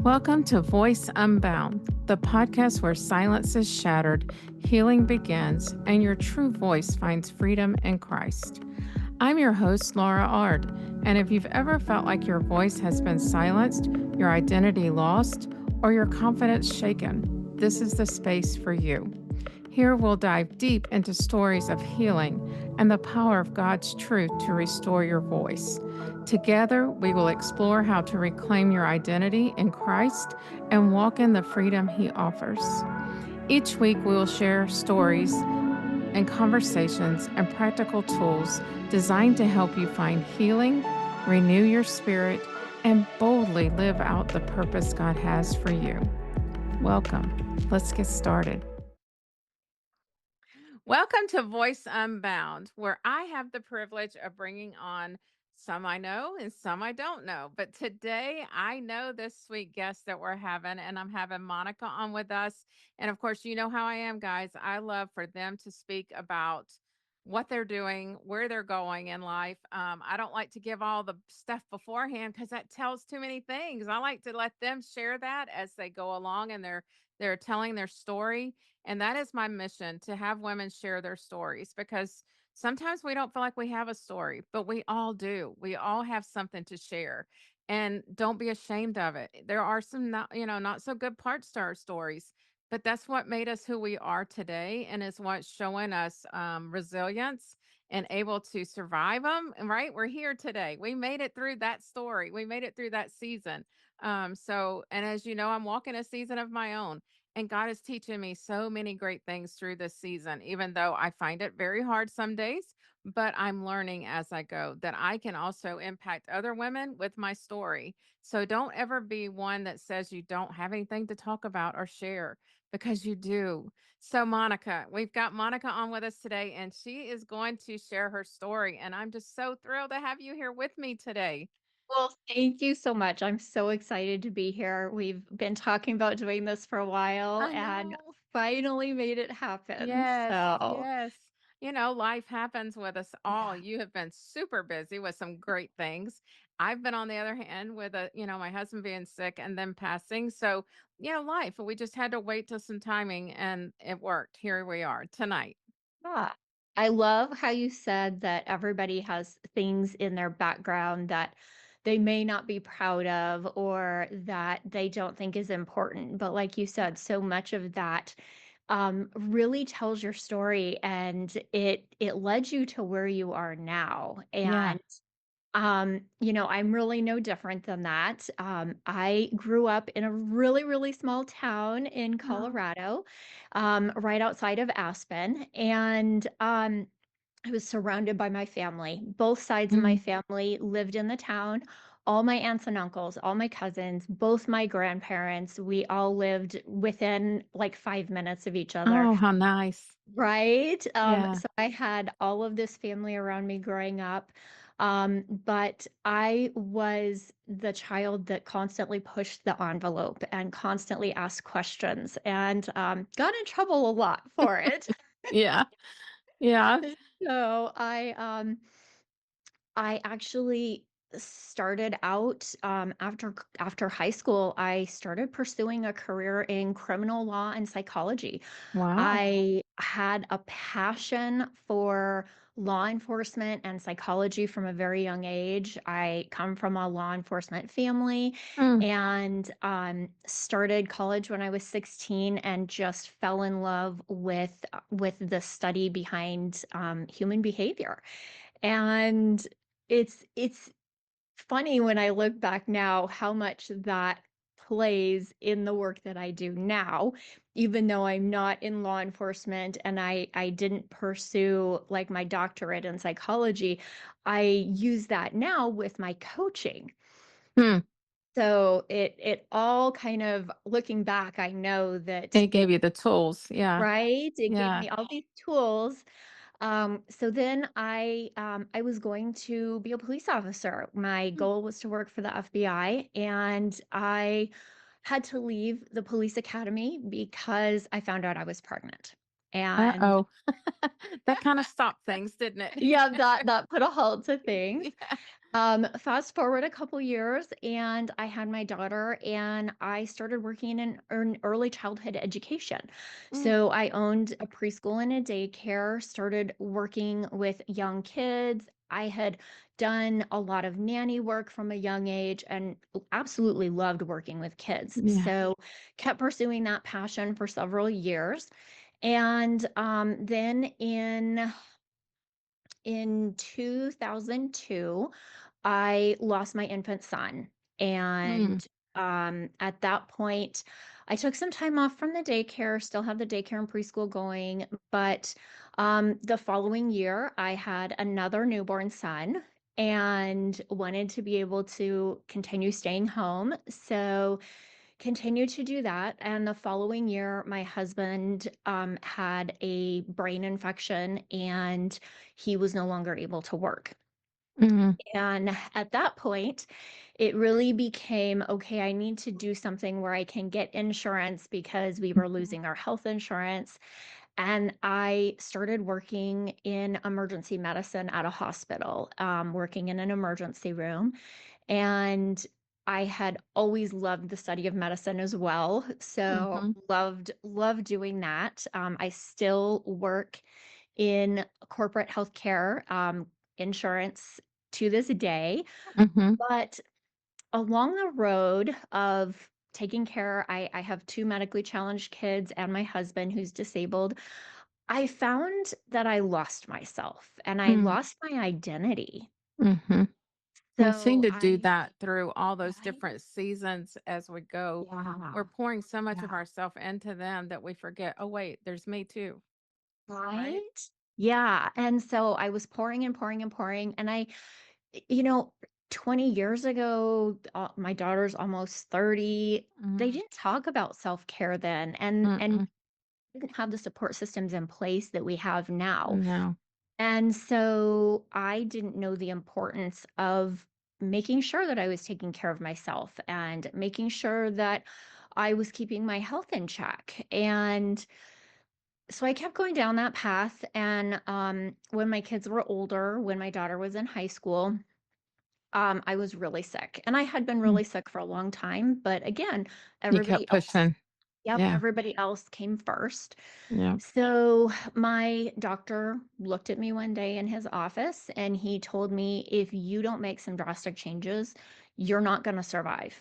Welcome to Voice Unbound, the podcast where silence is shattered, healing begins, and your true voice finds freedom in Christ. I'm your host, Laura Ard, and if you've ever felt like your voice has been silenced, your identity lost, or your confidence shaken, this is the space for you. Here we'll dive deep into stories of healing and the power of God's truth to restore your voice. Together, we will explore how to reclaim your identity in Christ and walk in the freedom He offers. Each week, we will share stories and conversations and practical tools designed to help you find healing, renew your spirit, and boldly live out the purpose God has for you. Welcome. Let's get started. Welcome to Voice Unbound, where I have the privilege of bringing on some I know and some I don't know. But today I know this sweet guest that we're having, and I'm having Monica on with us. And of course, you know how I am, guys. I love for them to speak about what they're doing, where they're going in life. I don't like to give all the stuff beforehand because that tells too many things. I like to let them share that as they go along and they're telling their story, and that is my mission, to have women share their stories, because sometimes we don't feel like we have a story, but we all do. We all have something to share. And don't be ashamed of it. There are some not so good parts to our stories, but that's what made us who we are today, and is what's showing us resilience and able to survive them. And right, we're here today. We made it through that story. We made it through that season. And as you know, I'm walking a season of my own. And God is teaching me so many great things through this season, even though I find it very hard some days. But I'm learning as I go that I can also impact other women with my story. So don't ever be one that says you don't have anything to talk about or share, because you do. So, Monica, we've got Monica on with us today, and she is going to share her story. And I'm just so thrilled to have you here with me today. Well, thank you so much. I'm so excited to be here. We've been talking about doing this for a while I and know. finally made it happen. Yes, So, yes. Life happens with us all. yeah. You have been super busy with some great things. I've been on the other hand with my husband being sick and then passing. So, life. We just had to wait till some timing and it worked. Here we are tonight. Yeah. I love how you said that everybody has things in their background that they may not be proud of or that they don't think is important. But like you Yeah. said, so much of that really tells your story and it led you to where you are now. Yeah. And I'm really no different than that. I grew up in a really, really small town in Oh. Colorado, right outside of Aspen, and I was surrounded by my family. Both sides of my Mm. family lived in the town. All my aunts and uncles, all my cousins, both my grandparents, we all lived within like 5 minutes of each other. Oh, how nice. Right? Yeah. So I had all of this family around me growing up. But I was the child that constantly pushed the envelope and constantly asked questions and got in trouble a lot for it. Yeah. Yeah. So I actually started out after high school. I started pursuing a career in criminal law and psychology. Wow. I had a passion for law enforcement and psychology from a very young age. I come from a law enforcement family Mm. and started college when I was 16 and just fell in love with the study behind human behavior. And it's funny when I look back now how much that plays in the work that I do now, even though I'm not in law enforcement and I didn't pursue like my doctorate in psychology. I use that now with my coaching. Hmm. So it all kind of looking back, I know that It gave you the tools. Yeah. right, it gave Yeah. me all these tools. So then I was going to be a police officer. My goal was to work for the FBI, and I had to leave the police academy because I found out I was pregnant. And Uh-oh. That kind of stopped things, didn't it? yeah, that put a halt to things. Yeah. Fast forward a couple years, and I had my daughter, and I started working in early childhood education. Mm, So I owned a preschool and a daycare, started working with young kids. I had done a lot of nanny work from a young age and absolutely loved working with kids. yeah. So kept pursuing that passion for several years. And then in 2002, I lost my infant son. Mm, And at that point, I took some time off from the daycare, still have the daycare and preschool going. But the following year, I had another newborn son and wanted to be able to continue staying home. So continued to do that. And the following year, my husband had a brain infection and he was no longer able to work. mhm, And at that point, it really became okay, I need to do something where I can get insurance because we were mhm, losing our health insurance. And I started working in emergency medicine at a hospital, working in an emergency room. And I had always loved the study of medicine as well. So mhm, loved doing that. I still work in corporate healthcare, insurance to this day. mhm, But along the road of taking care, I have two medically challenged kids and my husband who's disabled. I found that I lost myself and I mm, lost my identity. mhm. We seem So to do I, that through all those right? different seasons as we go. We're Yeah. pouring so much of Yeah. ourself into them that we forget, "Oh, wait, there's me too." Right? Right? Yeah. And so I was pouring and pouring and pouring. And you know, 20 years ago, my daughter's almost 30. They Mhm. didn't talk about self-care then and Mm-mm. didn't have the support systems in place that we have now. No. And so I didn't know the importance of making sure that I was taking care of myself and making sure that I was keeping my health in check. And so I kept going down that path. And when my kids were older, when my daughter was in high school, I was really sick. And I had been Mm. really sick for a long time. But again, You kept everybody else, pushing. yep, Yeah. everybody else came first. Yeah. So my doctor looked at me one day in his office and he told me, if you don't make some drastic changes, you're not going to survive.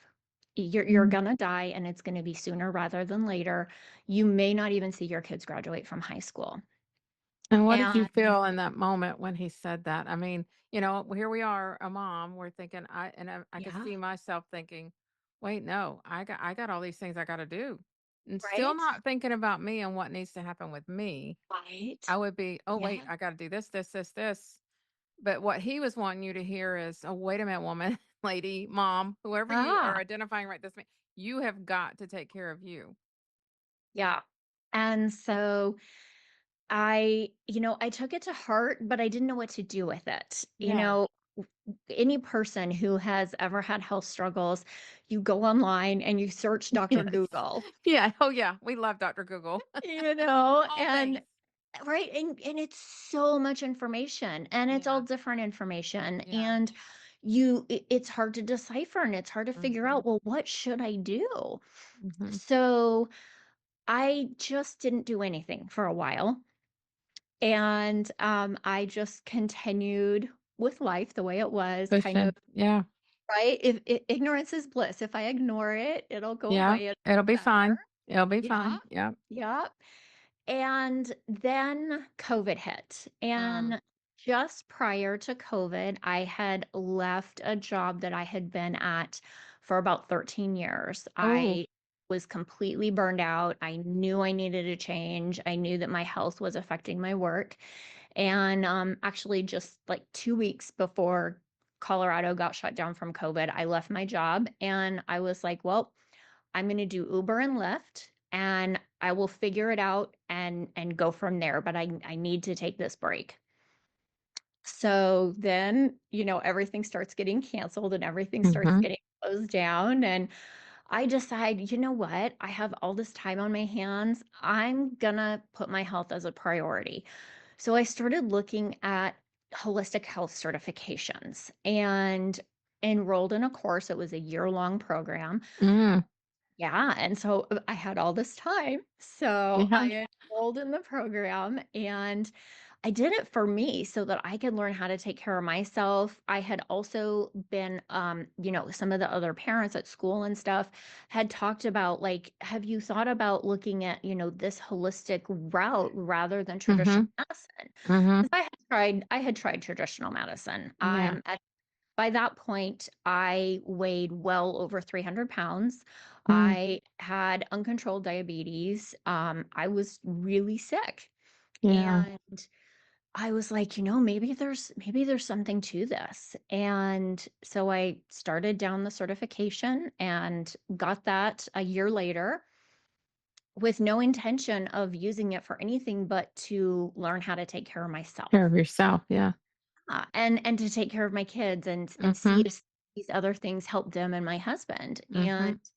You're Mm. going to die and it's going to be sooner rather than later. You may not even see your kids graduate from high school. And what did you And feel in that moment when he said that? I mean, here we are, a mom, we're thinking I could yeah, see myself thinking, "Wait, no, I got all these things I gotta do." And still right? not thinking about me and what needs to happen with me. Right. I would be, "Oh, wait, Yeah. I gotta do this, this, this, this." But what he was wanting you to hear is, "Oh, wait a minute, woman, lady, mom, whoever you are Ah, identifying right this minute, you have got to take care of you." yeah. And so I took it to heart, but I didn't know what to do with it. Yeah. Any person who has ever had health struggles, you go online and you search Dr. Yes. Google, Yeah. Oh, yeah. We love Dr. Google. All and things. right, and it's so much information and it's all Yeah. different information Yeah. and it's hard to decipher and it's hard to figure Mhm. out, well, what should I do? Mhm. So I just didn't do anything for a while. And I just continued with life the way it was, kind of, Pushing. Yeah. right? If ignorance is bliss, if I ignore it, it'll go Yeah. away. It'll It'll be be better. fine. It'll be Yeah. fine. Yeah. Yeah. And then COVID hit. Mm. And just prior to COVID, I had left a job that I had been at for about 13 years. Oh. I was completely burned out. I knew I needed a change. I knew that my health was affecting my work. And actually, just like 2 weeks before Colorado got shut down from COVID, I left my job and I was like, well, I'm going to do Uber and Lyft and I will figure it out and go from there, but I need to take this break. So then, everything starts getting canceled and everything starts Mhm. getting closed down and I decide, you know what? I have all this time on my hands. I'm going to put my health as a priority. So I started looking at holistic health certifications and enrolled in a course. It was a year-long program. Mm. Yeah, and so, I had all this time, so Yeah. I enrolled in the program, and I did it for me so that I could learn how to take care of myself. I had also been, some of the other parents at school and stuff had talked about, like, "Have you thought about looking at, this holistic route rather than traditional Mhm. medicine?" Mhm. 'Cause I had tried traditional medicine. Yeah. By that point, I weighed well over 300 pounds. Mm. I had uncontrolled diabetes. I was really sick. Yeah. And I was like, maybe there's something to this. And so I started down the certification and got that a year later with no intention of using it for anything but to learn how to take care of Care of myself. yourself. Yeah. And to take care of my kids and see Mhm. if these other things help them and my husband. And Mhm.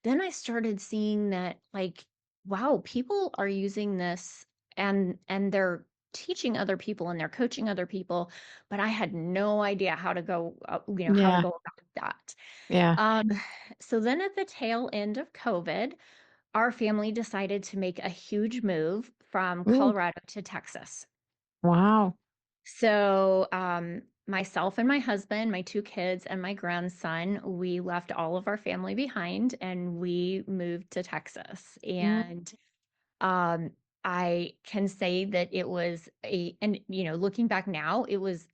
then I started seeing that, like, wow, people are using this and they're teaching other people and they're coaching other people, but I had no idea how to go, how to Yeah. go about that. Yeah. Um, so then at the tail end of COVID, our family decided to make a huge move from Ooh. Colorado to Texas. Wow. So, myself and my husband, my 2 kids, and my grandson, we left all of our family behind and we moved to Texas. Mm. And um, I can say that it was looking back now, it was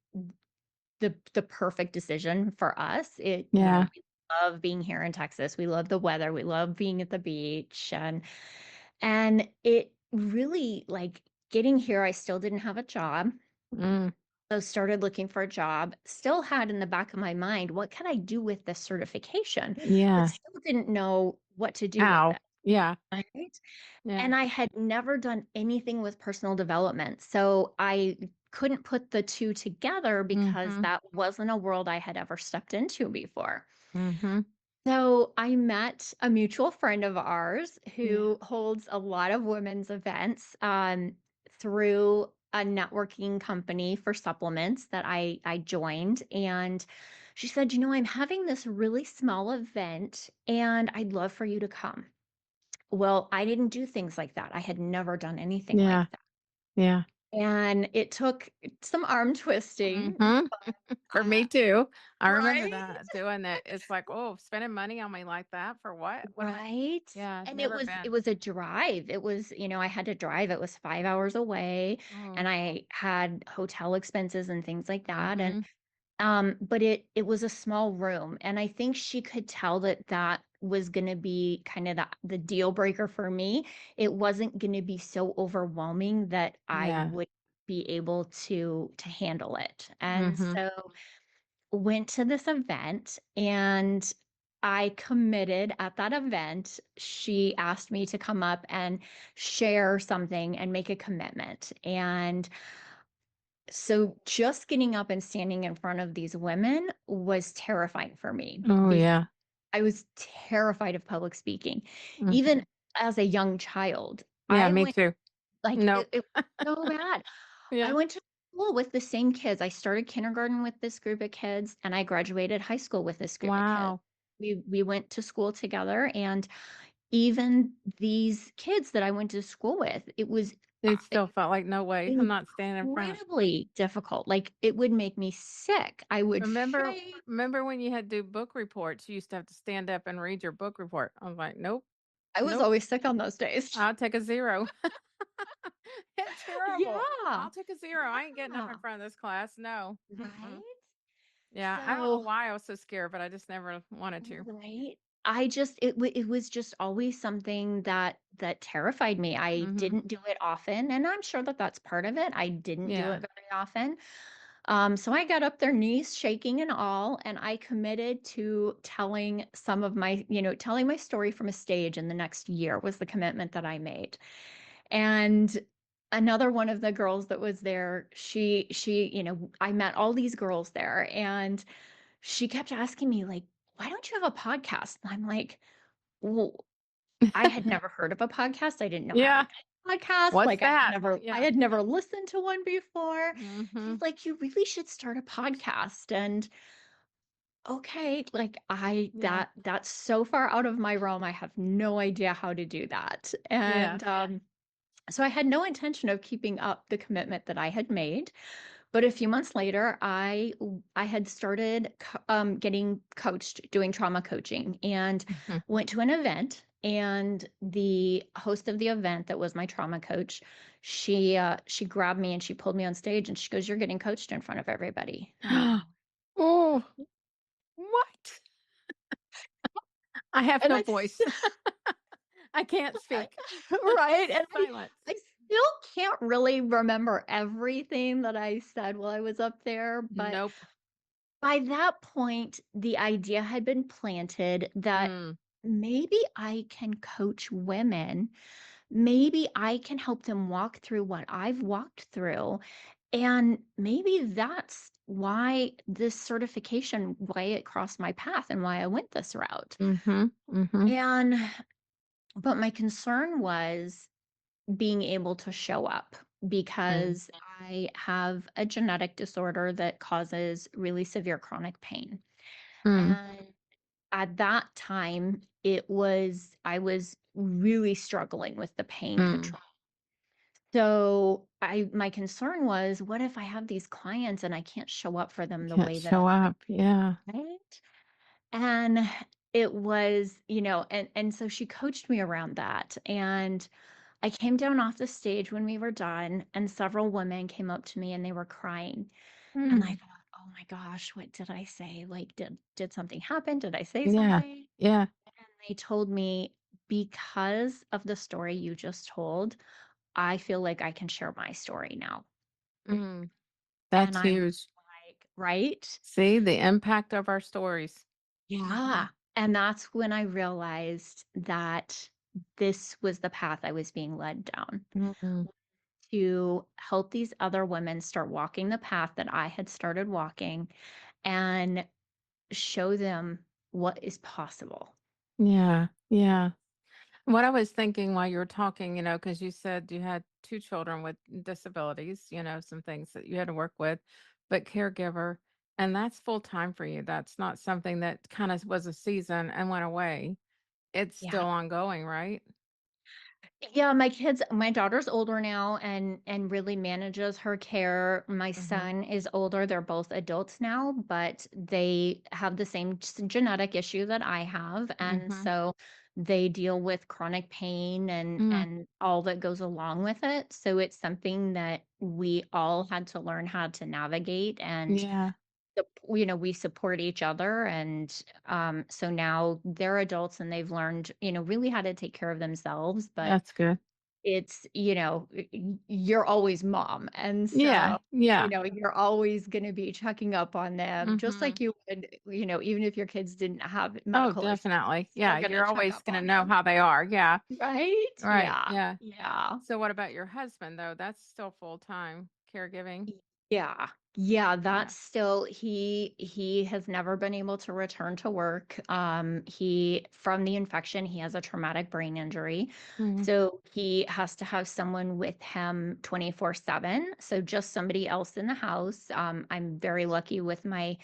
the perfect decision for us. Yeah. We love being here in Texas. We love the weather. We love being at the beach, and it really, like, getting here, I still didn't have a job. Mm. So started looking for a job, still had in the back of my mind, what can I do with this certification? But Yeah. still didn't know what to do with How? it, Yeah. right? Yeah. And I had never done anything with personal development. So I couldn't put the two together because Mhm. that wasn't a world I had ever stepped into before. Mhm. So I met a mutual friend of ours Yeah. who holds a lot of women's events through a networking company for supplements that I joined. And she said, I'm having this really small event and I'd love for you to come. Well, I didn't do things like that. I had never done anything Yeah. like that. Yeah. And it took some arm twisting, Mhm. For me uh, too. I remember right? that, doing it. It's like, "Oh, spending money on me like that for what? What am I?" Right? Yeah, And it never was it been. was a drive. It was, I had to drive. It was 5 hours away Oh. and I had hotel expenses and things like that. And Mhm. but it was a small room and I think she could tell that that was going to be kind of the deal breaker for me. It wasn't going to be so overwhelming that I Yeah. would be able to handle it. And Mhm. so went to this event and I committed at that event. She asked me to come up and share something and make a commitment. And so just getting up and standing in front of these women was terrifying for me Oh, because yeah. I was terrified of public speaking. Even Mhm. as a young child, Yeah, I me went too. like Nope. it was so bad. I Yeah. went to school with the same kids. I started kindergarten with this group of kids, and I graduated high school with this group of kids. Wow. We went to school together, and even these kids that I went to school with, it was It still felt like, "No way. I'm not standing in front." incredibly difficult. Like, it would make me sick. I would Remember shake. remember when you had to do book reports, you used to have to stand up and read your book report. I was like, "Nope. I was Nope. always sick on those days. I'll take a 0." It's terrible. Yeah. I'll take a 0. I ain't getting up in Yeah. front of this class. No. Mm-mm. Right? Yeah, I don't know So why I was so scared, but I just never wanted to. right? I just it was just always something that terrified me. I Mhm. didn't do it often, and I'm sure that that's part of it. I didn't do Yeah. it very often. So I got up there, knees shaking and all, and I committed to telling telling my story from a stage in the next year was the commitment that I made. And another one of the girls that was there, I met all these girls there, and she kept asking me, like, "Why don't you have a podcast?" And I'm like, "Well," I had never heard of a podcast. I didn't know how to Yeah. do podcast, What's like, that? I Yeah. had never listened to one before. He's Mhm. like, "You really should start a podcast," and okay, like, Yeah. that's so far out of my realm, I have no idea how to do that, Yeah. and, so I had no intention of keeping up the commitment that I had made, but a few months later, I had started getting coached, doing trauma coaching, and Mhm. went to an event. And the host of the event, that was my trauma coach, she grabbed me and she pulled me on stage and she goes, "You're getting coached in front of everybody." And I go, Oh, what? I have and no I voice. I can't I speak. right, and Silence. I still can't really remember everything that I said while I was up there, but Nope. by that point, the idea had been planted that Mm. maybe I can coach women, maybe I can help them walk through what I've walked through, and maybe that's why this certification, why it crossed my path and why I went this route. Mhm. Mhm. And but my concern was being able to show up Mm. because I have a genetic disorder that causes really severe chronic pain. Mm. And at that time, I was really struggling with the pain Mm. control. So my concern was, what if I have these clients and I can't show up for them the Can't way that I show up. Yeah. right? And it was, and so she coached me around that. And I came down off the stage when we were done, and several women came up to me and they were crying. And I Mm. thought, "Oh my gosh, what did I say? Like, did something happen? Did I say Yeah. something?" Yeah. And they told me, "Because of the story you just told, I feel like I can share my story now." Mm. And That's I was huge. like, "Right?" See the impact of our stories. Yeah. Mhm. And that's when I realized that this was the path I was being led down, Mm. to help these other women start walking the path that I had started walking and show them what is possible. Yeah. Yeah. What I was thinking while you were talking, because you said you had 2 children with disabilities, some things that you had to work with, but caregiver, and that's full time for you. That's not something that kind of was a season and went away. It's Yeah. still ongoing, right? Yeah, my daughter's older now and really manages her care. My Mhm. son is older. They're both adults now, but they have the same genetic issue that I have, and Mhm. so they deal with chronic pain Mm. and all that goes along with it. So it's something that we all had to learn how to navigate, and Yeah, we support each other. And so now they're adults and they've learned, really how to take care of themselves. But that's good. it's, you're always mom, and Yeah, so, yeah. you're always gonna be checking up on them just like Mhm. you would, even if your kids didn't have Oh, medical issues, definitely. still Yeah, gonna you're check always up gonna on know them. how they are. Yeah. Right? Right. Yeah, Yeah. yeah. So what about your husband though? That's still full-time caregiving? Yeah. Yeah, Yeah. that's still he has never been able to return to work. He from the infection, he has a traumatic brain injury. Mhm. So he has to have someone with him 24/7. So just somebody else in the house. I'm very lucky with my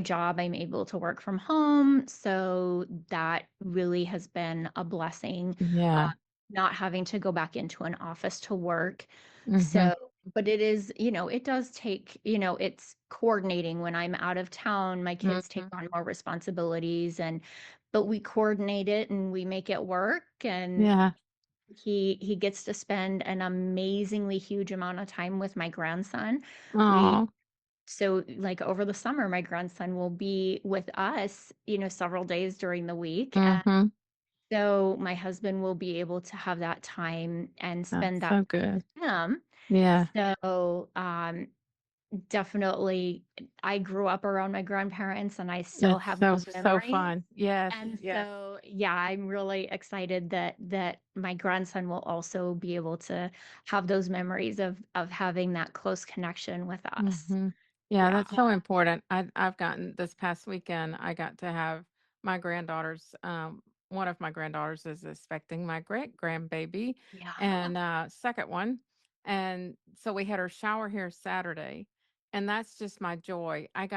job. I'm able to work from home. So that really has been a blessing. Uh, Yeah. not having to go back into an office to work. Mhm. So but it is, it does take, it's coordinating when I'm out of town, my kids take Mhm. on more responsibilities, but we coordinate it and we make it work. And Yeah. he gets to spend an amazingly huge amount of time with my grandson. We Oh. so like over the summer, my grandson will be with us, several days during the week. And Mhm. so my husband will be able to have that time and spend That's that so good. with him. Yeah. So, definitely, I grew up around my grandparents and I still It's have so those so memories. fun. Yes. And Yes. so, yeah, I'm really excited that my grandson will also be able to have those memories of having that close connection with us. Mhm. Yeah, Yeah. that's so important. I've gotten this past weekend, I got to have my granddaughter's, one of my granddaughters is expecting my great grandbaby Yeah. and second one. And so we had her shower here Saturday. And that's just my joy. I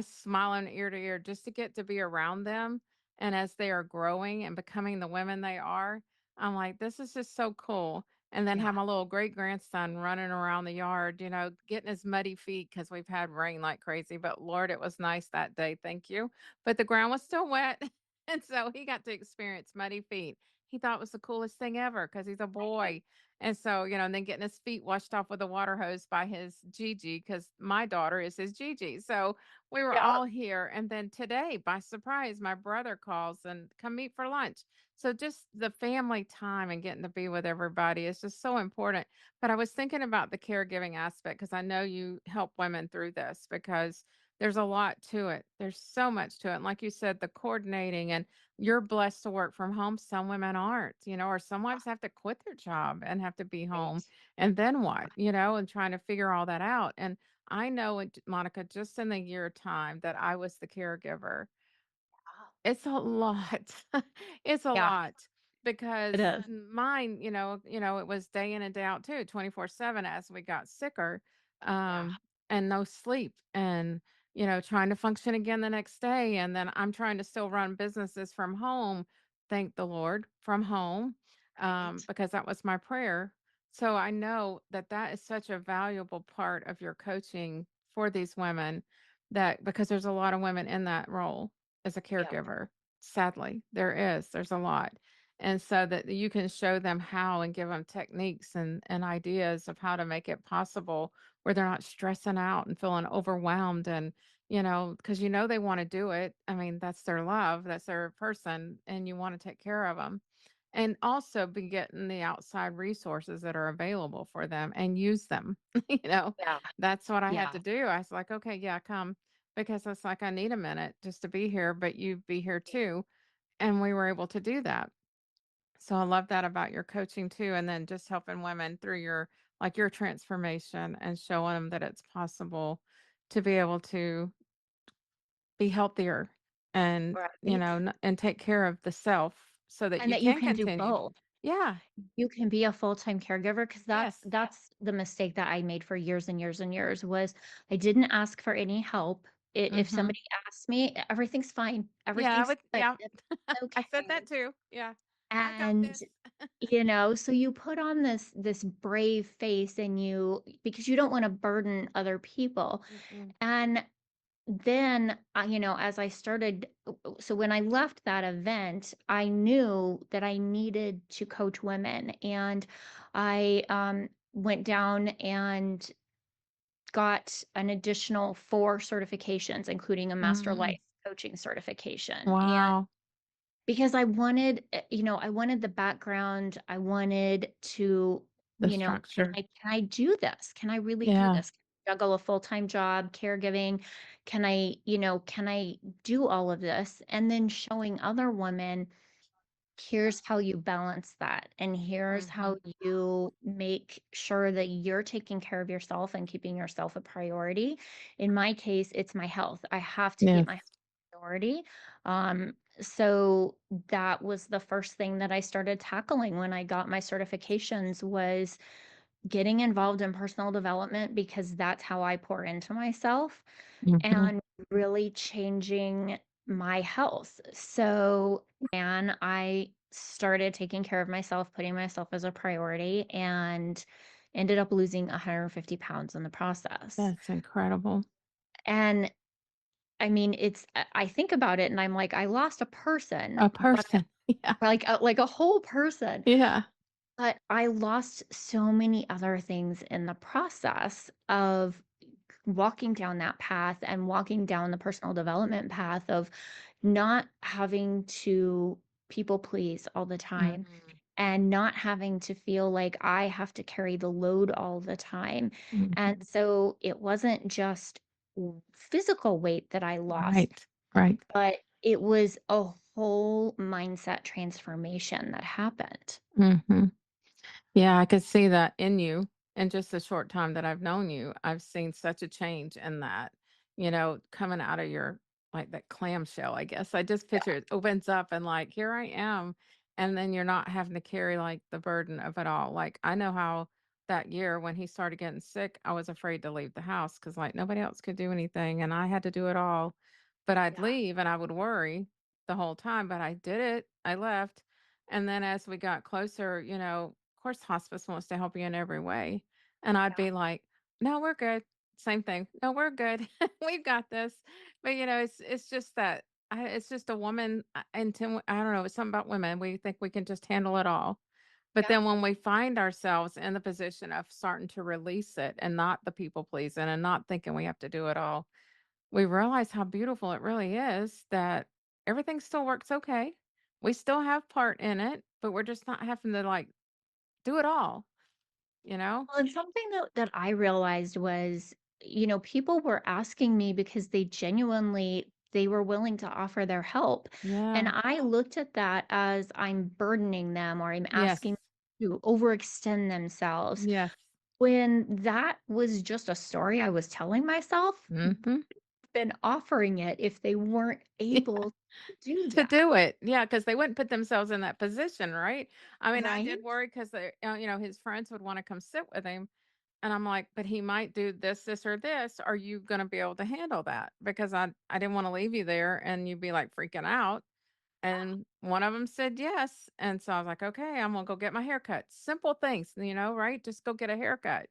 smiling ear to ear just to get to be around them. And as they are growing and becoming the women they are, I'm like, this is just so cool. And then Yeah. have my little great grandson running around the yard, getting his muddy feet because we've had rain like crazy. But Lord, it was nice that day. Thank you. But the ground was still wet. And so he got to experience muddy feet. He thought it was the coolest thing ever because he's a Right. boy. And so, and then getting his feet washed off with a water hose by his Gigi because my daughter is his Gigi. So we were Yep. all here. And then today, by surprise, my brother calls and come meet for lunch. So just the family time and getting to be with everybody is just so important. But I was thinking about the caregiving aspect because I know you help women through this because there's a lot to it. There's so much to it. And like you said, the coordinating and you're blessed to work from home. Some women aren't, or some wives have to quit their job and have to be home. Right. And then what, and trying to figure all that out. And I know, Monica, just in the year time that I was the caregiver, it's a lot. It's a Yeah, lot it because is. mine, it was day in and day out too, 24/7 as we got sicker, Yeah. and no sleep and, trying to function again the next day. And then I'm trying to still run businesses from home, thank the Lord, from home, Right. because that was my prayer. So I know that that is such a valuable part of your coaching for these women that because there's a lot of women in that role as a Yep. caregiver. Sadly, there's a lot. And so that you can show them how and give them techniques and ideas of how to make it possible where they're not stressing out and feeling overwhelmed and, because they want to do it. I mean, that's their love, that's their person, and you want to take care of them. And also be getting the outside resources that are available for them and use them. you know, Yeah. that's what I had Yeah. to do. I was like, okay, yeah, come because it's like I need a minute just to be here, but you be here too. And we were able to do that. So I love that about your coaching too. And then just helping women through your transformation and showing them that it's possible to be able to be healthier and, Right. and take care of the self so that And you that you can can do continue. both. Yeah. You can be a full-time caregiver because that's Yes. that's the mistake that I made for years and years and years was I didn't ask for any help. If Mhm. somebody asked me, everything's fine. Yeah, I Everything's would good. yeah. It's I said okay. that too. Yeah. I got And, this. so you put on this brave face and because you don't wanna burden other people. Mm-mm. And then, as I started so when I left that event, I knew that I needed to coach women, and I, went down and got an additional 4 certifications, including a master Mm. life coaching certification, and Wow. because I wanted, I wanted the background, I wanted to, The can structure. I do this? Can I really do Yeah. this? Can I juggle a full-time job, caregiving? Can I do all of this? And then showing other women, here's how you balance that, and here's how Mhm. you make sure that you're taking care of yourself and keeping yourself a priority. In my case, it's my health. I have to keep my health Yes. a priority. So that was the first thing that I started tackling when I got my certifications was getting involved in personal development because that's how I pour into myself Mhm. and really changing my health. So, and I started taking care of myself, putting myself as a priority, and ended up losing 150 pounds in the process. That's incredible. And I mean, I think about it and I'm like, I lost a person, A but person. Yeah. like a whole person, Yeah. but I lost so many other things in the process of walking down that path and walking down the personal development path of not having to people please all the time Mhm. and not having to feel like I have to carry the load all the time. And Mhm. so it wasn't just physical weight that I lost, Right. Right. but it was a whole mindset transformation that happened. Mhm. Yeah, I could see that in you. In just the short time that I've known you, I've seen such a change in that, coming out of your like that clamshell, I guess. I just Yeah, picture it opens up and like, here I am. And then you're not having to carry like the burden of it all. Like I know how that year when he started getting sick, I was afraid to leave the house because like nobody else could do anything and I had to do it all. But I'd yeah, leave and I would worry the whole time. But I did it. I left. And then as we got closer, of course hospice wants to help you in every way. And I'd yeah. be like, no, we're good. Same thing. No, we're good. We've got this. But it's just that it's just a woman until I don't know, it's something about women. We think we can just handle it all. But Yeah. then when we find ourselves in the position of starting to release it and not the people pleasing and not thinking we have to do it all, we realize how beautiful it really is that everything still works okay. We still have part in it, but we're just not having to like do it all, you know? Well, and something that I realized was, people were asking me because they were willing to offer their help. And Yeah. I looked at that as I'm burdening them or I'm Yes. asking to overextend themselves. Yes. When that was just a story I was telling myself, Mhm. been offering it if they weren't able to do To that. do it, yeah, because they wouldn't put themselves in that position, right? I mean, I Right? did worry 'cause his friends would wanna come sit with him, and I'm like, "But he might do this, this, or this. Are you gonna be able to handle that?" Because I didn't wanna leave you there and you'd be, like, freaking out. Yeah. And one of them said yes, and so I was like, "Okay, I'm gonna go get my hair cut." Simple things, right? Just go get a haircut.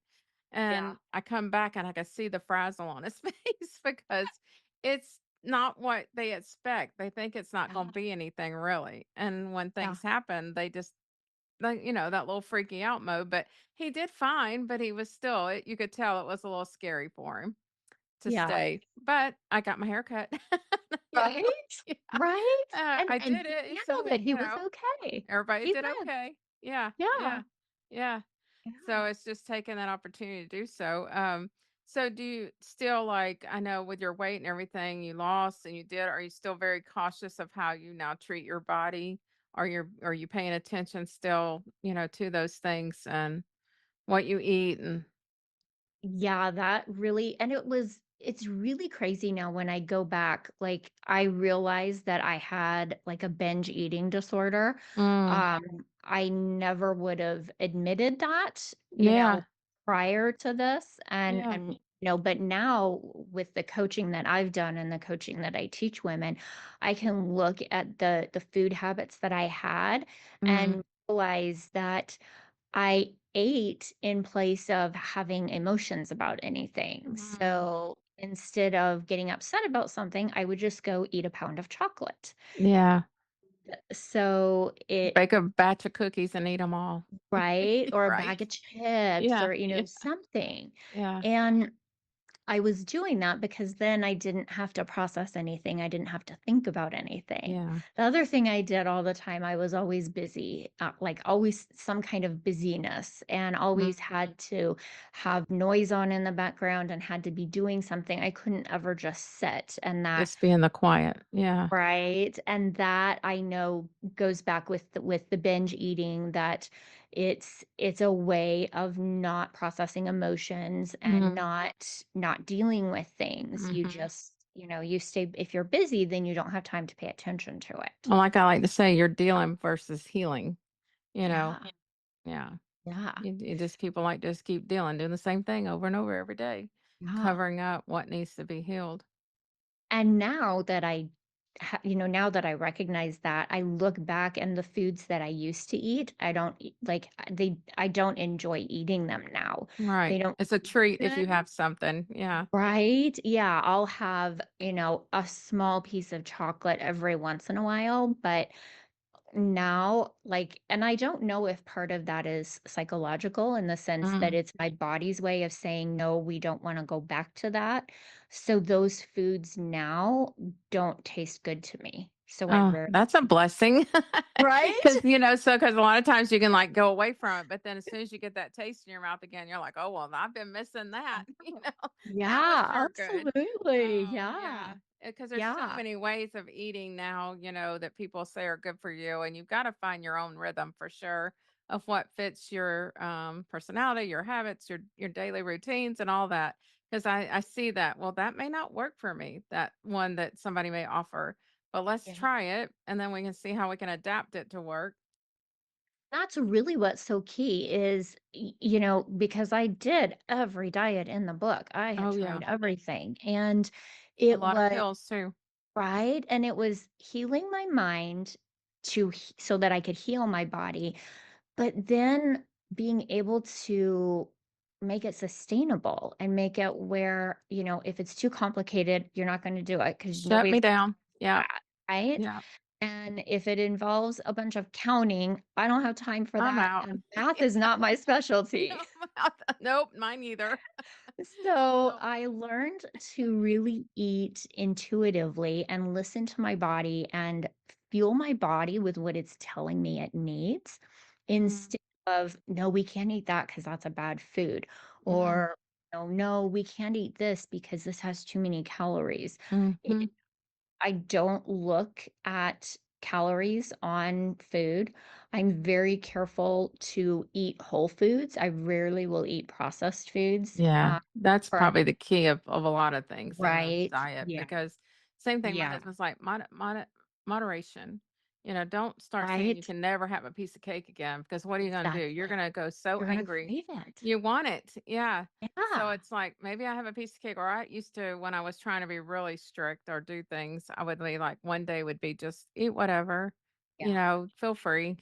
Yeah. And I come back and I can see the frazzle on his face because it's not what they expect. They think it's not gonna Yeah. be anything really, and when Yeah. things happen, they just like, that little freaky out mode, but he did fine, but he was still you could tell it was a little scary for him to Yeah. stay, but I got my hair cut, you know? Right? Yeah, Right? I And did he it, handled so, it. He was okay. everybody He did lived. okay. Yeah, Yeah. yeah, yeah. So Yeah. it's just taking that opportunity to do so. So do you still like, I know with your weight and everything you lost and you did, are you still very cautious of how you now treat your body? Are you paying attention still, to those things and what you eat and Yeah, that really and it's really crazy now when I go back, like, I realize that I had, like, a binge eating disorder. mm, I never would have admitted that, yeah, prior to this, yeah, but now with the coaching that I've done and the coaching that I teach women, I can look at the food habits that I had mm, and realize that I ate in place of having emotions about anything. mm, So instead of getting upset about something, I would just go eat a pound of chocolate. yeah. So Bake a batch of cookies and eat them all. right? Or a Right? bag of chips Yeah, or, yeah, something. yeah, And I was doing that because then I didn't have to process anything. I didn't have to think about anything. yeah. The other thing I did all the time, I was always busy, like always some kind of busyness, and always Mm. had to have noise on in the background and had to be doing something. I couldn't ever just sit. And that Just be in the quiet. Yeah. right, and that I know goes back with the binge eating that it's a way of not processing emotions and Mm, not dealing with things. You mhm. just, you stay if you're busy, then you don't have time to pay attention to it. Well, like I like to say, you're dealing versus healing, you know? Yeah, Yeah. yeah, You just people like to just keep dealing, doing the same thing over and over every day, yeah. covering up what needs to be healed. And now that now that I recognize that, I look back and the foods that I used to eat, I don't like I don't enjoy eating them now. They Right. don't It's a treat if you good. have something. Yeah. Right? Yeah, I'll have, a small piece of chocolate every once in a while, but now, like, and I don't know if part of that is psychological in the sense that Mm. it's my body's way of saying, no, we don't want to go back to that. So those foods now don't taste good to me. So I Oh, rarely. that's a blessing. Right? Because a lot of times you can, like, go away from it, but then as soon as you get that taste in your mouth again, you're like, "Oh, well, I've been missing that," That was Yeah, sure good. absolutely. Oh, Yeah. yeah, because there's so Yeah. many ways of eating now, that people say are good for you, and you've gotta find your own rhythm for sure of what fits your, personality, your habits, your daily routines, and all that. 'Cause I see that, well, that may not work for me, that one that somebody may offer, but let's Yeah. try it, and then we can see how we can adapt it to work. That's really what's so key is, you know, because I did every diet in the book. I had Oh, yeah. tried everything, and A it lot of was pills too. right, and it was healing my mind so that I could heal my body, but then being able to make it sustainable and make it where, you know, if it's too complicated, you're not going to do it because Shut nobody's me got down. Yeah, that, right? yeah. And if it involves a bunch of counting, I don't have time for I'm that, out. and math is not my specialty. Yeah, I'm out. Nope, mine either. So Nope. I learned to really eat intuitively and listen to my body and fuel my body with what it's telling me it needs Mm, instead of, no, we can't eat that because that's a bad food. mm, Or, no, no, we can't eat this because this has too many calories. mhm. I don't look at calories on food. I'm very careful to eat whole foods. I rarely will eat processed foods. Yeah, that's For probably the key of a lot of things in the right. diet Yeah. because same thing, my Yeah. husband's like, moderation. Don't start saying you Right. can never have a piece of cake again because what are you gonna do? You're Exactly. gonna go so You're gonna angry. crave it. You want it. Yeah. So Yeah. it's like maybe I have a piece of cake, or I used to when I was trying to be really strict or do things, I would be like one day would be just eat whatever, Yeah. feel free.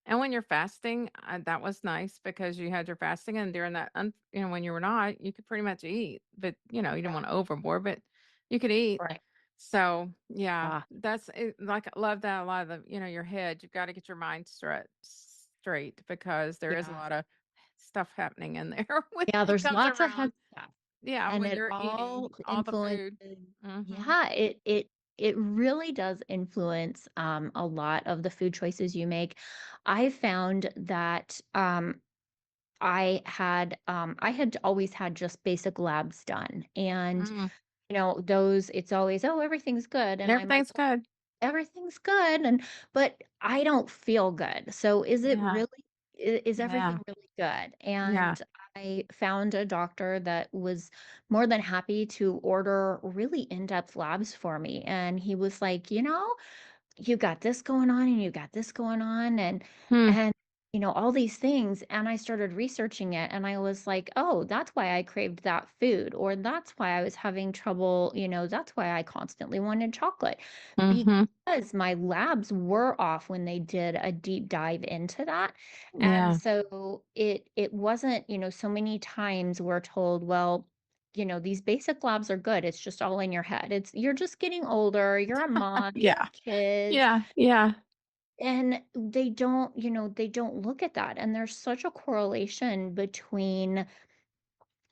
And when you're fasting, that was nice because you had your fasting, and during that, when you were not, you could pretty much eat, but you didn't Yeah. want to overboard, but you could eat. Right. So yeah, Yeah. that's it, like I love that a lot of the, your head. You've got to get your mind straight because there is a Yeah. lot of stuff happening in there when Yeah, it there's comes lots of around. head stuff, Yeah, and when it you're eating all all the influences. food. Hmm. Yeah, it really does influence, a lot of the food choices you make. I found that, I had always had just basic labs done, and, Mm, you know, those it's always, "Oh, everything's good," and I'm like, everything's good. everything's good, and but I don't feel good. So is it Yeah, really is yeah, everything really good? yeah. And I found a doctor that was more than happy to order really in-depth labs for me. And he was like, you know, you got this going on and you got this going on Hmm. and you know all these things, and I started researching it and I was like, oh, that's why I craved that food, or that's why I was having trouble, you know, that's why I constantly wanted chocolate, Hmm. because my labs were off when they did a deep dive into that. And Yeah. so it wasn't, you know, so many times we're told, well, you know, these basic labs are good. It's just all in your head. It's you're just getting older, you're a mom, you Yeah. have kids, Yeah. Yeah. and they don't, you know, they don't look at that. And there's such a correlation between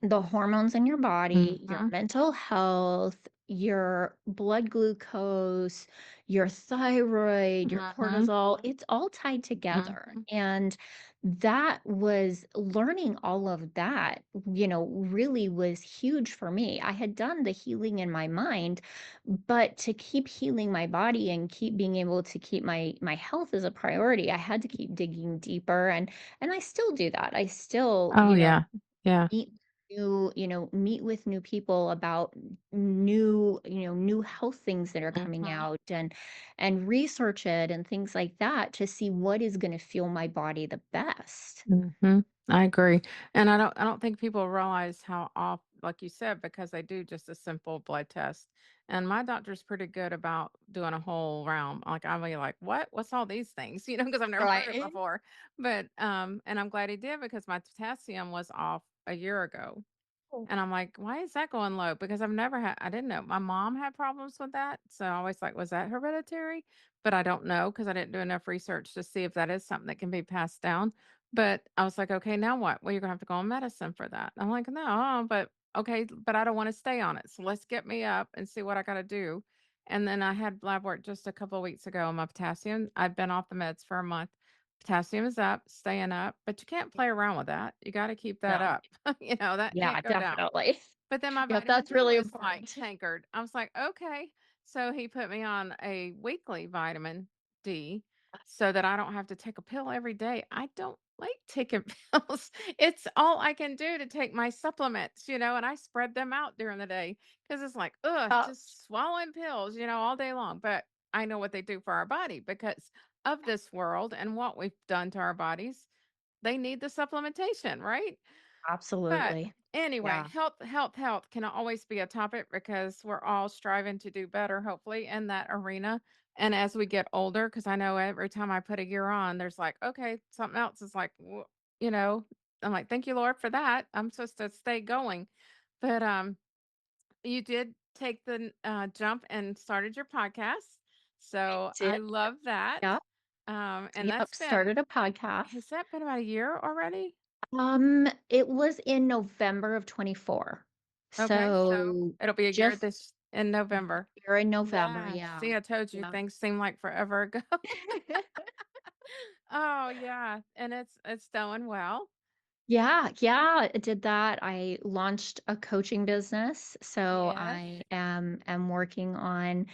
the hormones in your body, your Mhm, mental health, your blood glucose, your thyroid, your mhm, cortisol, it's all tied together. mhm, And that was learning all of that, you know, really was huge for me. I had done the healing in my mind, but to keep healing my body and keep being able to keep my health as a priority, I had to keep digging deeper, and I still do that. I still, oh, you know, yeah, yeah, meet meet with new people about new health things that are coming mhm, out, and research it and things like that to see what is going to fuel my body the best. mhm, I agree, and I don't think people realize how off like you said, because they do just a simple blood test, and my doctor's pretty good about doing a whole round, like, I'll be like, "What? What's all these things?" Because 'cause I've never heard it Right. before, but, and I'm glad he did because my potassium was off a year ago. Oh, And I'm like, "Why is that going low?" Because I didn't know. My mom had problems with that, so I always like, "Was that hereditary?" But I don't know because I didn't do enough research to see if that is something that can be passed down. But I was like, "Okay, now what?" "Well, you're gonna have to go on medicine for that." I'm like, "No, but okay, but I don't wanna stay on it, so let's get me up and see what I gotta do." And then I had lab work just a couple of weeks ago, my potassium I'd been off the meds for a month. Potassium is up, staying up, but you can't play around with that. You gotta keep that no. up. That Yeah, can't go down. definitely. But then my Yep, vitamin that's D really was, like, important. tankered. I was like, "Okay." So he put me on a weekly vitamin D, so that I don't have to take a pill every day. I don't like taking pills. It's all I can do to take my supplements, and I spread them out during the day because it's like, ugh, Uh, just swallowing pills, all day long. But I know what they do for our body because of this world and what we've done to our bodies. They need the supplementation, right? But Absolutely. anyway, Yeah. health can always be a topic because we're all striving to do better, hopefully, in that arena. And as we get older, because I know every time I put a year on, there's like, okay, something else is like, you know, I'm like, thank you, Lord, for that. I'm supposed to stay going. But you did take the jump and started your podcast. So I Did. love that. Yep. And Yep. that's been, Started a has podcast. that been about a year already? It was in November of 24. Okay, so So it'll be a year just this in November. here in November. Yeah, Yeah. see, I told you Yeah. things seem like forever ago. Oh, yeah, and it's going well. Yeah, yeah, I did that. I launched a coaching business, so Yes. I am working on,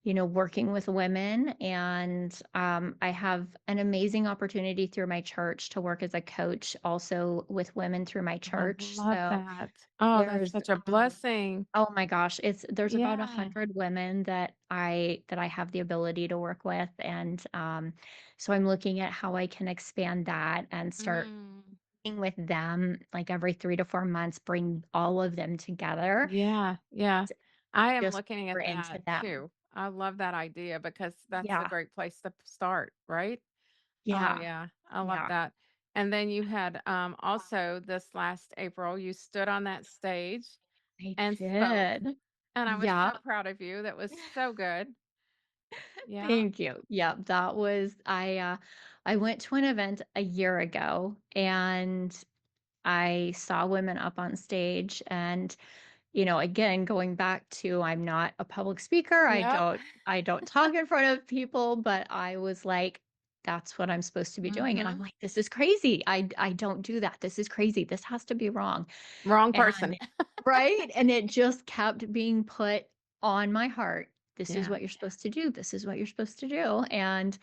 working with women, and I have an amazing opportunity through my church to work as a coach, also with women through my I church. love So that. Oh, that's there's such a blessing. oh my gosh, there's about a Yeah. hundred women that I have the ability to work with, and so I'm looking at how I can expand that and start Mm. meeting with them, like, every 3 to 4 months, bring all of them together, Yeah, yeah. I am just looking pour at into that them. too. I love that idea because that's a Yeah, great place to start, right? Oh, yeah, yeah, I love yeah, that. And then you had, also this last April, you stood on that stage I and spoke, did. and I was Yeah, so proud of you. That was so good. Yeah. thank you. Yeah, that was I went to an event a year ago, and I saw women up on stage, and again, going back to I'm not a public speaker. I Yep. don't I don't talk in front of people, but I was like, that's what I'm supposed to be doing. And I'm Mhm. like, this is crazy. I don't do that. This is crazy. This has to be wrong. Wrong person. And right. And it just kept being put on my heart. This is Yeah. what you're supposed to do. This is what you're supposed to do. And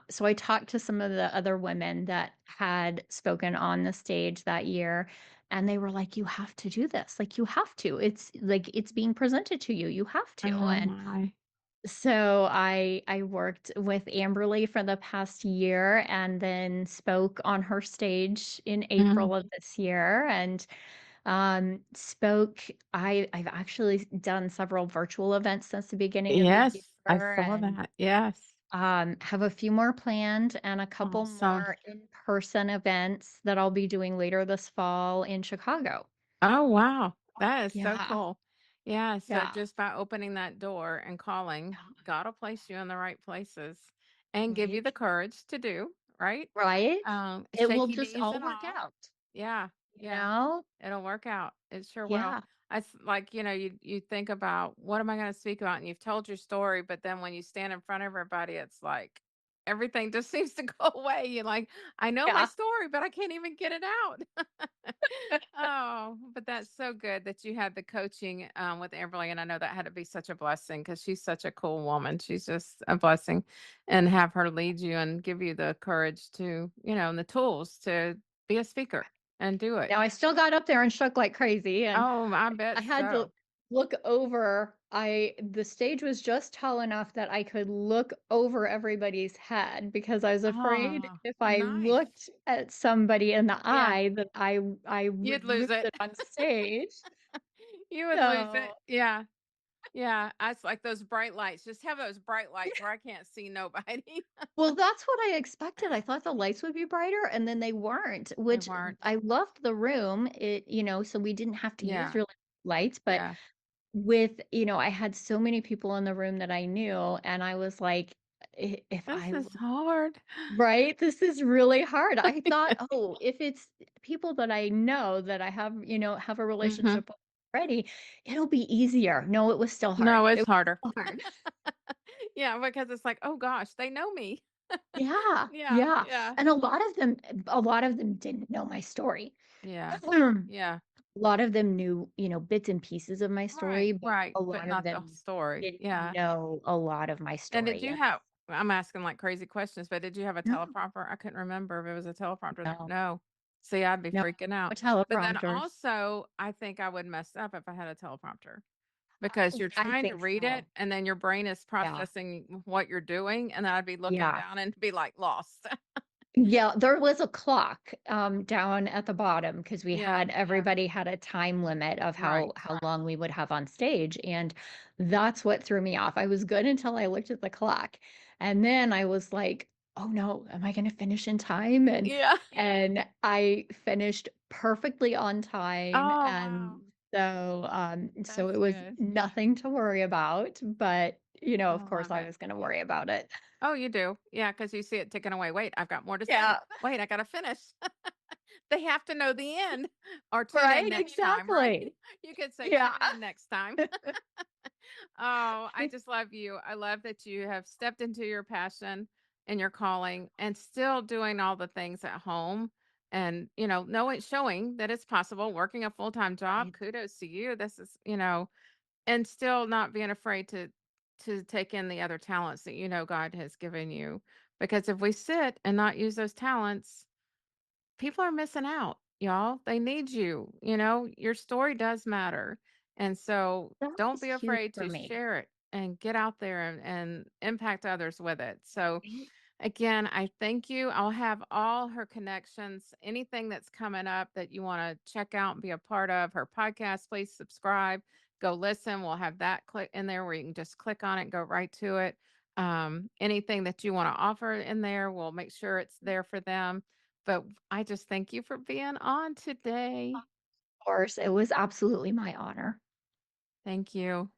so I talked to some of the other women that had spoken on the stage that year, and they were like, you have to do this. Like, you have to. It's like it's being presented to you. You have to. Oh And my. so I worked with Amberly for the past year and then spoke on her stage in Mm. April of this year, and spoke I've actually done several virtual events since the beginning of the Yes, I year, saw and that. Yes. have a few more planned and a couple Awesome. more in-person events that I'll be doing later this fall in Chicago. Oh, wow. That is so Yeah. cool. Yeah, so Yeah. just by opening that door and calling, Yeah. God will place you in the right places and give you Right? the courage to do, right? Right? It will Shaky just knees all and work all. out, Yeah, you yeah. know? It'll work out. It sure will. Yeah. Like, you think about what am I going to speak about? And you've told your story, but then when you stand in front of everybody, it's like everything just seems to go away. You're like, I know my Yeah. story, but I can't even get it out. Oh, but that's so good that you had the coaching with Amberly. And I know that had to be such a blessing because she's such a cool woman. She's just a blessing. And have her lead you and give you the courage to, and the tools to be a speaker and do it. Now I still got up there and shook like crazy, and Oh, I I bet had to so. look over. I The stage was just tall enough that I could look over everybody's head because I was afraid Oh, if I nice. looked at somebody in the Yeah, eye that I you'd would lose lose it. it on stage. You would lose So it. Yeah. Yeah. It's like those bright lights. Just have those bright lights where I can't see nobody. well, that's what I expected. I thought the lights would be brighter, and then they weren't, They which weren't. I loved the room. So we didn't have to use Yeah. really lights, but Yeah. I had so many people in the room that I knew, and I was like, If This I is hard. right? This is really hard." I thought, "Oh, if it's people that I know that I have a Hmm. relationship with already, it'll be easier." No, it was still hard. No, It it's was harder. still hard. Yeah, because it's like, oh gosh, they know me. Yeah, Yeah. yeah, Yeah. and a lot of them didn't know my story. Yeah. A Yeah. lot of them knew, bits and pieces of my Right. story, but Right. a But lot of not the them story. didn't Yeah. know a lot of my And did story, you and have I'm asking like crazy questions, but did you have a No, teleprompter? I couldn't remember if it was a teleprompter there. no, No. See, I'd be no freaking out. But then teleprompters. also, I think I would mess up if I had a teleprompter because you're I trying to think read it so. and then your brain is Yeah, processing what you're doing. And then I'd be looking yeah. down and be like lost. Yeah, there was a clock, down at the bottom because we Yeah. had everybody had a time limit of Right. how long we would have on stage, and that's what threw me off. I was good until I looked at the clock, and then I was like, "Oh, no, am I gonna finish in time?" Yeah. And I finished perfectly on time, Oh, and wow. so That's it was good. nothing to worry about, but, of I course, love I it. was gonna worry about it. Oh, you do. Yeah. Cause you see it ticking away. Wait, I've got more to say. Yeah, Wait, I got to finish. They have to know the end or tune in right? next time, right? Exactly. You could say Yeah. tune in next time. Oh, I just love you. I love that you have stepped into your passion and your calling and still doing all the things at home and, knowing, showing that it's possible, working a full-time job. Right. Kudos to you. This is, and still not being afraid to take in the other talents that God has given you. Because if we sit and not use those talents, people are missing out, y'all. They need you. Your story does matter. And so That don't was be huge afraid for to me. share it and get out there and impact others with it. So, Right? again, I thank you. I'll have all her connections, anything that's coming up that you want to check out and be a part of her podcast, please subscribe, go listen. We'll have that click in there where you can just click on it, go right to it. Anything that you want to offer in there, we'll make sure it's there for them. But I just thank you for being on today. Of course, it was absolutely my honor. Thank you.